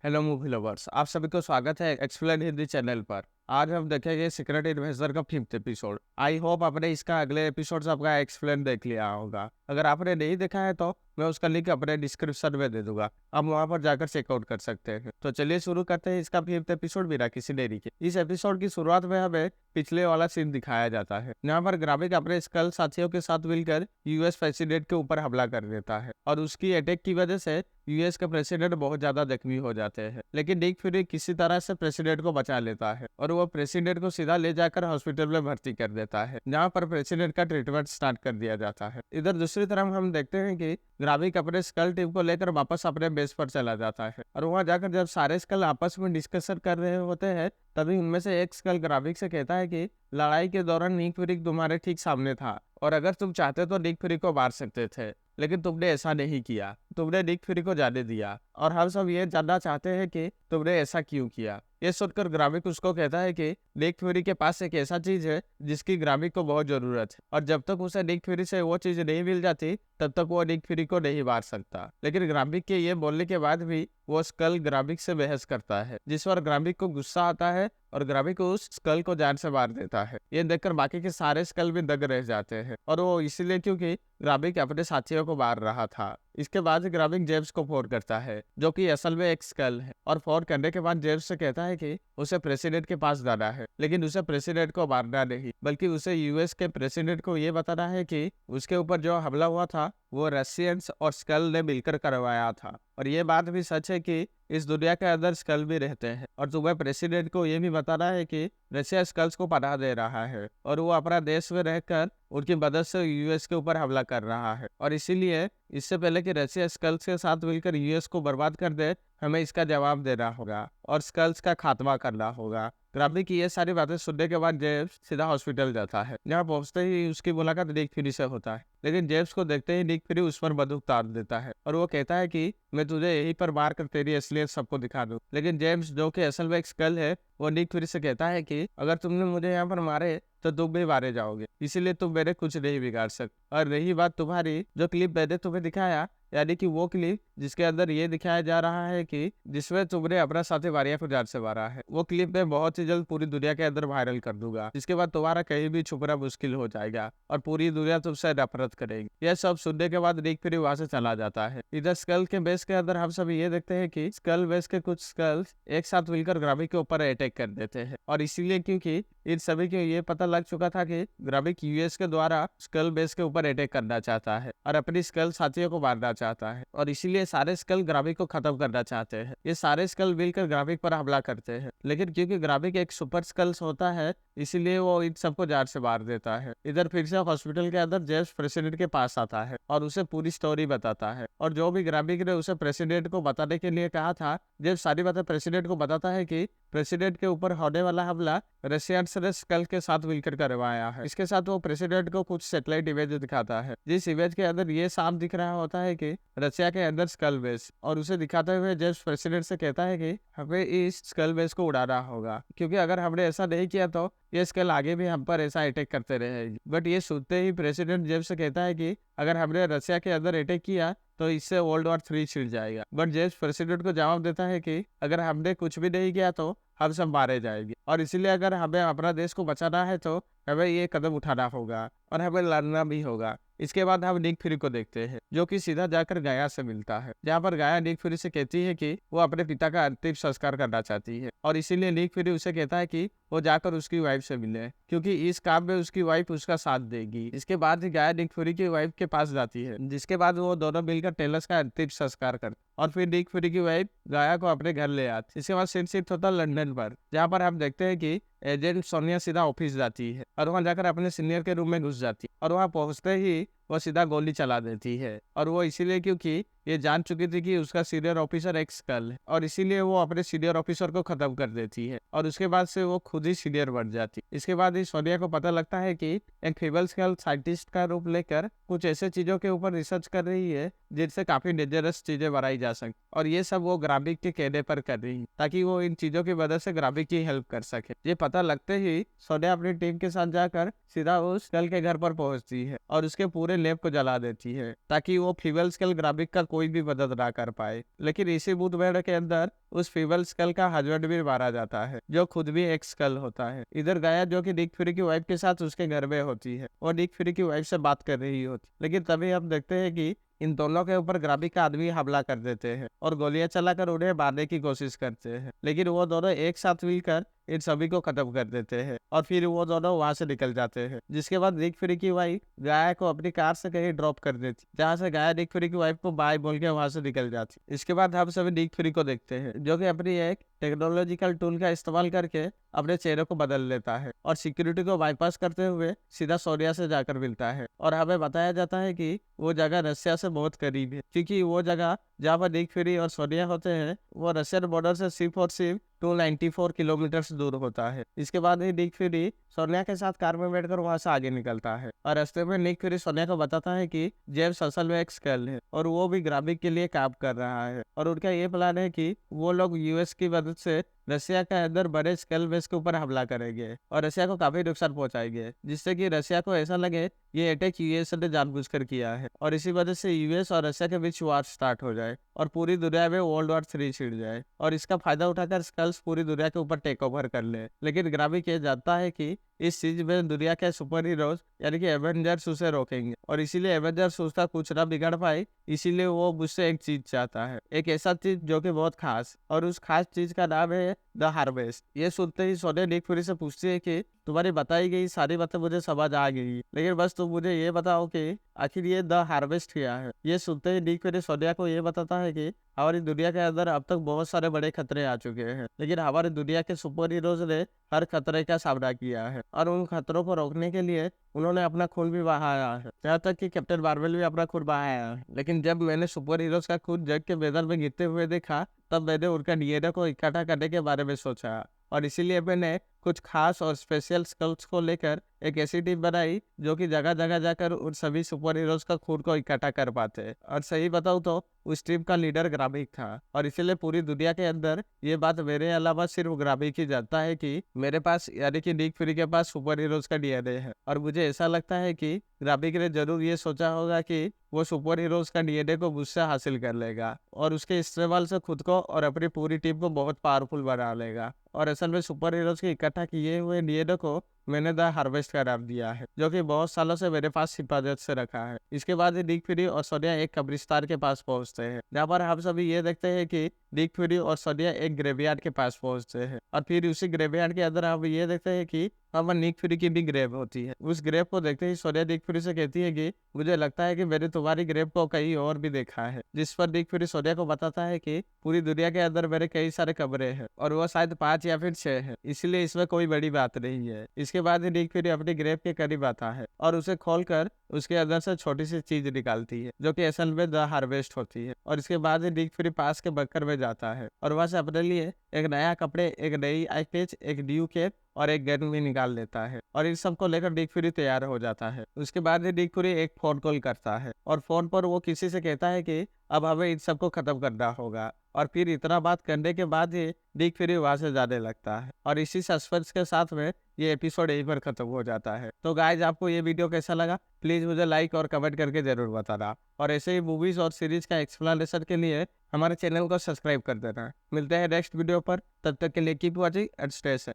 Hello movie lovers, आप सभी को स्वागत है एक्सप्लेन हिंदी चैनल पर। आज हम देखेंगे सीक्रेट इन्वेस्टर का 5th एपिसोड। आई होप आपने इसका अगले एपिसोड से आपका एक्सप्लेन देख लिया होगा। अगर आपने नहीं देखा है तो मैं उसका लिंक अपने डिस्क्रिप्शन में दे दूंगा, आप वहां पर जाकर चेकआउट कर सकते हैं। तो चलिए शुरू करते हैं इसका 5th एपिसोड बिना किसी देरी के। इस एपिसोड की शुरुआत में हमें पिछले वाला सीन दिखाया जाता है, जहाँ पर ग्रामीण अपने स्कल साथियों के साथ मिलकर यूएस प्रेसिडेंट के ऊपर हमला कर देता है और उसकी अटैक की वजह से यूएस के प्रेसिडेंट बहुत ज्यादा जख्मी हो जाते हैं। लेकिन निक फ्यूरी किसी तरह से प्रेसिडेंट को बचा लेता है और वो प्रेसिडेंट को सीधा ले जाकर हॉस्पिटल में भर्ती कर देता है, जहाँ पर प्रेसिडेंट का ट्रीटमेंट स्टार्ट कर दिया जाता है। इधर दूसरी तरफ हम देखते हैं कि ग्राविक अपने स्कल टीम को लेकर वापस अपने बेस पर चला जाता है और वहाँ जाकर जब सारे स्कल आपस में डिस्कशन कर रहे होते हैं, तभी उनमें से एक स्कल ग्राविक से कहता है कि लड़ाई के दौरान निक फ्यूरी तुम्हारे ठीक सामने था और अगर तुम चाहते तो निक फ्यूरी को मार सकते थे, लेकिन तुमने ऐसा नहीं किया। तुमने निक फ्यूरी को जाने दिया और हम सब ये जानना चाहते हैं कि तुमने ऐसा क्यों किया। ये सुनकर ग्रामिक उसको कहता है कि निक फ्यूरी के पास एक ऐसा चीज है जिसकी ग्रामिक को बहुत जरूरत है और जब तक उसे निक फ्यूरी से वो चीज नहीं मिल जाती तब तक वो निक फ्यूरी को नहीं मार सकता। लेकिन ग्रामिक के ये बोलने के बाद भी वो स्कल ग्रामिक से बहस करता है, जिस पर ग्रामिक को गुस्सा आता है और ग्रामिक उस स्कल को जान से मार देता है। ये देखकर बाकी के सारे स्कल भी दंग रह जाते हैं और वो इसलिए क्योंकि ग्रामिक अपने साथियों को मार रहा था। इसके बाद ग्रामिक जेम्स को फोन करता है, जो कि असल में एक स्कल है, और फोन करने के बाद जेम्स से कहता है कि उसे प्रेसिडेंट के पास जाना है, लेकिन उसे प्रेसिडेंट को मारना नहीं बल्कि उसे यूएस के प्रेसिडेंट को ये बताना है कि उसके ऊपर जो हमला हुआ था वो रशियंस और स्कल ने मिलकर करवाया था। और ये बात भी सच है कि इस दुनिया के अंदर स्कल भी रहते हैं और तुम्हें प्रेसिडेंट को ये भी बताना है कि रशिया स्कल्स को पनाह दे रहा है और वो अपना देश में रहकर उनकी मदद से यूएस के ऊपर हमला कर रहा है, और इसीलिए इससे पहले कि रशिया स्कल्स के साथ मिलकर यूएस को बर्बाद कर दे, हमें इसका जवाब देना होगा और स्कल्स का खात्मा करना होगा। ग्रामी की ये सारी बातें सुनने के बाद जेम्स सीधा हॉस्पिटल जाता है। यहाँ पहुंचते ही उसकी मुलाकात निक फ्यूरी से होता है, लेकिन जेम्स को देखते ही निक फ्यूरी उस पर बंदूक तान देता है और वो कहता है कि मैं तुझे यहीं पर मार कर तेरी असलियत सबको दिखा दूं। लेकिन जेम्स, जो कि असल में एक स्कल है, वो निक फ्यूरी से कहता है कि अगर तुमने मुझे यहाँ पर मारे तो तुम भी मारे जाओगे, इसीलिए तुम मेरे कुछ नहीं बिगाड़ सकते। और रही बात तुम्हारी, जो क्लिप मैंने तुम्हें दिखाया, यानी कि वो क्लिप जिसके अंदर ये दिखाया जा रहा है कि जिसमें तुमने अपना साथी वारिया को जान से मारा है, वो क्लिप मैं बहुत ही जल्द पूरी दुनिया के अंदर वायरल कर दूंगा, जिसके बाद तुम्हारा कहीं भी छुपना मुश्किल हो जाएगा और पूरी दुनिया तुमसे नफरत करेगी। यह सब सुनने के बाद निक फ्यूरी वहां से चला जाता है। इधर स्कल के बेस के अंदर हम सब ये देखते हैं कि स्कल बेस के कुछ स्कल्स एक साथ मिलकर ग्रामिक के ऊपर अटैक कर देते हैं, और इसीलिए क्योंकि इन सभी को ये पता लग चुका था कि ग्रामिक यूएस के द्वारा स्कल बेस के ऊपर अटैक करना चाहता है और अपनी स्कल साथियों को मारना चाहता है, और इसीलिए सारे स्कल ग्रामिक को खत्म करना चाहते हैं। ये सारे स्कल मिलकर ग्रामिक पर हमला करते हैं, लेकिन क्योंकि ग्रामिक एक सुपर स्कल्स होता है, इसीलिए वो इन सबको जान से मार देता है। इधर फिर से हॉस्पिटल के अंदर जेम्स प्रेसिडेंट के पास आता है और उसे पूरी स्टोरी बताता है, और जो भी ग्रामिक ने उसे प्रेसिडेंट को बताने के लिए कहा था, जेम्स सारी बातें प्रेसिडेंट को बताता है कि प्रेसिडेंट के ऊपर होने वाला हमला रशियंस ने स्कल के साथ मिलकर करवाया है। इसके साथ वो प्रेसिडेंट को कुछ सैटेलाइट इमेज दिखाता है, जिस इमेज के अंदर ये साफ दिख रहा होता है कि रशिया के अंदर स्कल बेस, और उसे दिखाते हुए जेम्स प्रेसिडेंट से कहता है कि हमें इस स्कल बेस को उड़ाना होगा, क्योंकि अगर हमने ऐसा नहीं किया तो ये स्कल आगे भी हम पर ऐसा अटैक करते रहेगी। बट ये सुनते ही प्रेसिडेंट जेम्स से कहता है कि अगर हमने रशिया के अंदर अटैक किया तो इससे वर्ल्ड वॉर 3 छिड़ जाएगा। बट जेम्स प्रेसिडेंट को जवाब देता है कि अगर हमने कुछ भी नहीं किया तो हम सब मारे जाएंगे, और इसीलिए अगर हमें अपना देश को बचाना है तो हमें ये कदम उठाना होगा और हमें लड़ना भी होगा। इसके बाद हम निक फ्यूरी को देखते हैं, जो कि सीधा जाकर गाया से मिलता है, जहाँ पर गाया निक फ्यूरी से कहती है कि वो अपने पिता का अंतिम संस्कार करना चाहती है, और इसीलिए निक फ्यूरी उसे कहता है कि वो जाकर उसकी वाइफ से मिले, क्योंकि इस काम में उसकी वाइफ उसका साथ देगी। इसके बाद ही गाया निक फ्यूरी की वाइफ के पास जाती है, जिसके बाद वो दोनों मिलकर टेलस का अंतिम संस्कार करते, और फिर निक फ्यूरी की वाइफ गाया को अपने घर ले आती। इसके बाद सीन शिफ्ट होता है लंदन पर, जहाँ पर हम देखते हैं कि एजेंट सोनिया सीधा ऑफिस जाती है और वहां जाकर अपने सीनियर के रूम में घुस जाती है, और वहां पहुंचते ही वो सीधा गोली चला देती है, और वो इसीलिए क्योंकि ये जान चुकी थी कि उसका सीनियर ऑफिसर एक स्कल है, और इसीलिए वो अपने सीनियर ऑफिसर को खत्म कर देती है, और उसके बाद से वो खुद ही सीनियर बन जाती है। इसके बाद ही सोनिया को पता लगता है कि एक फीमेल स्कल साइंटिस्ट का रूप लेकर कुछ ऐसे चीजों के ऊपर रिसर्च कर रही है जिनसे काफी डेंजरस चीजें बनाई जा सकती, और ये सब वो ग्रामिक के कहने पर कर रही है ताकि वो इन चीजों की मदद से ग्रामिक की हेल्प कर सके। ये पता लगते ही सोनिया अपनी टीम के साथ जाकर सीधा उस स्कल के घर पर पहुंचती है और उसके पूरे लैब को जला देती है ताकि वो फ्यूल स्केल ग्राबिक का कोई भी मदद ना कर पाए। लेकिन इसी मुठभेड़ के अंदर उस फ्यूल स्केल का हस्बैंड भी मारा जाता है जो खुद भी एक स्केल होता है। इधर गाया जो कि निक फ्यूरी की वाइफ के साथ उसके घर में होती है और निक फ्यूरी की वाइफ से बात कर रही होती, लेकिन तभी हम देखते हैं कि इन दोनों के ऊपर ग्राबिक का आदमी हमला कर देते हैं और गोलियां चलाकर उन्हें मारने की कोशिश करते हैं। लेकिन वो दोनों एक साथ मिलकर इन सभी को खत्म कर देते हैं और फिर वो दोनों वहां से निकल जाते हैं। जिसके बाद निक फ्यूरी की वाइफ गाया को अपनी कार से कहीं ड्रॉप कर देती, जहाँ से गाया निक फ्यूरी की वाइफ को बाय बोल के वहां से निकल जाती। इसके बाद हम सभी निक फ्यूरी को देखते हैं जो कि अपनी एक टेक्नोलॉजिकल टूल का इस्तेमाल करके अपने चेहरे को बदल लेता है और सिक्योरिटी को बाईपास करते हुए सीधा सोनिया से जाकर मिलता है। और हमें बताया जाता है कि वो जगह रशिया से बहुत करीब है, क्योंकि वो जगह जहाँ पर निक फ्यूरी और सोनिया होते हैं वो रशियन बॉर्डर से सिर्फ और सिर्फ 294 किलोमीटर दूर होता है। इसके बाद ही निक फ्यूरी सोनिया के साथ कार में बैठकर वहां से आगे निकलता है और रास्ते में निक फ्यूरी सोनिया को बताता है कि जेम्स असल में एक स्केल है और वो भी ग्राबिक के लिए काम कर रहा है और उनका ये प्लान है कि वो लोग यूएस की मदद से रशिया के अंदर बड़े स्केल बेस के ऊपर हमला करेंगे और रशिया को काफी नुकसान पहुंचाएंगे, जिससे कि रशिया को ऐसा लगे ये अटैक यूएस ने जानबूझकर किया है और इसी वजह से यूएस और रशिया के बीच वार स्टार्ट हो जाए और पूरी दुनिया में वर्ल्ड वॉर 3 छिड़ जाए और इसका फायदा उठाकर स्कल्स पूरी दुनिया के ऊपर टेक ओवर कर ले। लेकिन ग्राबिक ये जानता है कि इस चीज में दुनिया के सुपर हीरोज यानी कि एवेंजर्स उसे रोकेंगे और इसीलिए एवेंजर्स उसका कुछ ना बिगाड़ पाए, इसीलिए वो मुझसे एक चीज चाहता है, एक ऐसा चीज जो कि बहुत खास, और उस खास चीज का नाम है द हार्वेस्ट। ये सुनते ही सोनिया निक फ्यूरी से पूछती है कि तुम्हारी बताई गई सारी बातें मुझे समझ आ गई, लेकिन बस तुम मुझे ये बताओ कि आखिर ये द हार्वेस्ट क्या है। ये सुनते ही निक फ्यूरी सोनिया को ये बताता है कि हमारी दुनिया के अंदर अब तक बहुत सारे बड़े खतरे आ चुके हैं, लेकिन हमारी दुनिया के सुपर हीरोज ने हर खतरे का सामना किया है और उन खतरों को रोकने के लिए उन्होंने अपना खून भी बहाया है, यहाँ तक कि कैप्टन मार्वल भी अपना खून बहाया है। लेकिन जब मैंने सुपर हीरोज का खून जग के मैदान में गिरते हुए देखा, तब मैंने उनका डीएनए को इकट्ठा करने के बारे में सोचा और इसीलिए मैंने कुछ खास और स्पेशल स्किल्स को लेकर एक ऐसी टीम बनाई जो कि जगह जगह जाकर उन सभी सुपर हीरोज का खून को इकट्ठा कर पाते। और सही बताऊं तो उस टीम का लीडर ग्राबिक था और इसीलिए पूरी दुनिया के अंदर ये बात मेरे अलावा सिर्फ ग्राबिक ही जानता है कि मेरे पास यानी कि निक फ्यूरी के पास सुपर हीरोज का डीएनए है। और मुझे ऐसा लगता है कि ग्राबिक ने जरूर ये सोचा होगा कि वो सुपर हीरोज का डीएनए को मुझसे हासिल कर लेगा और उसके इस्तेमाल से खुद को और अपनी पूरी टीम को बहुत पावरफुल बना लेगा। और असल में सुपर हीरोज के इकट्ठा किए हुए डीएनए को मैंने द हार्वेस्ट का नाम दिया है, जो कि बहुत सालों से मेरे पास हिफाजत से रखा है। इसके बाद निक फ्यूरी और सोनिया एक कब्रिस्तान के पास पहुंचते हैं, जहाँ पर हम सभी ये देखते हैं कि निक फ्यूरी और सोनिया एक ग्रेवयार्ड के पास पहुंचते हैं और फिर उसी ग्रेवयार्ड के अंदर हम ये देखते हैं कि वहाँ निक फ्यूरी की भी ग्रेव होती है। उस ग्रेव को देखते ही सोनिया निक फ्यूरी से कहती है कि मुझे लगता है कि मैंने तुम्हारी ग्रेव को कहीं और भी देखा है, जिस पर निक फ्यूरी सोनिया को बताता है कि पूरी दुनिया के अंदर मेरे कई सारे कमरे हैं और वो शायद 5 या फिर 6 है, इसलिए इसमें कोई बड़ी बात नहीं है। इसके बाद निक फ्यूरी अपनी ग्रेव के करीब आता है और उसे खोलकर उसके अंदर से छोटी सी चीज निकालती है जो कि असल में द हार्वेस्ट होती है। और इसके बाद निक फ्यूरी पास के बंकर में जाता है और वहां से अपने लिए एक नया कपड़े, एक नई आई पैच, एक न्यू कैप और एक गन भी निकाल लेता है और इन सब को लेकर निक फ्यूरी तैयार हो जाता है। उसके बाद निक फ्यूरी एक फोन कॉल करता है और फोन पर वो किसी से कहता है कि अब हमें इन सबको खत्म करना होगा और फिर इतना बात करने के बाद ही निक फ्यूरी वहां से जाने लगता है और इसी सस्पेंस के साथ में ये एपिसोड यहीं पर खत्म हो जाता है। तो गाइज, आपको ये वीडियो कैसा लगा प्लीज मुझे लाइक और कमेंट करके जरूर बताना और ऐसे ही मूवीज और सीरीज का एक्सप्लेनेशन के लिए हमारे चैनल को सब्सक्राइब कर देना। मिलते हैं नेक्स्ट वीडियो पर, तब तक के लिए keep watching and stay safe.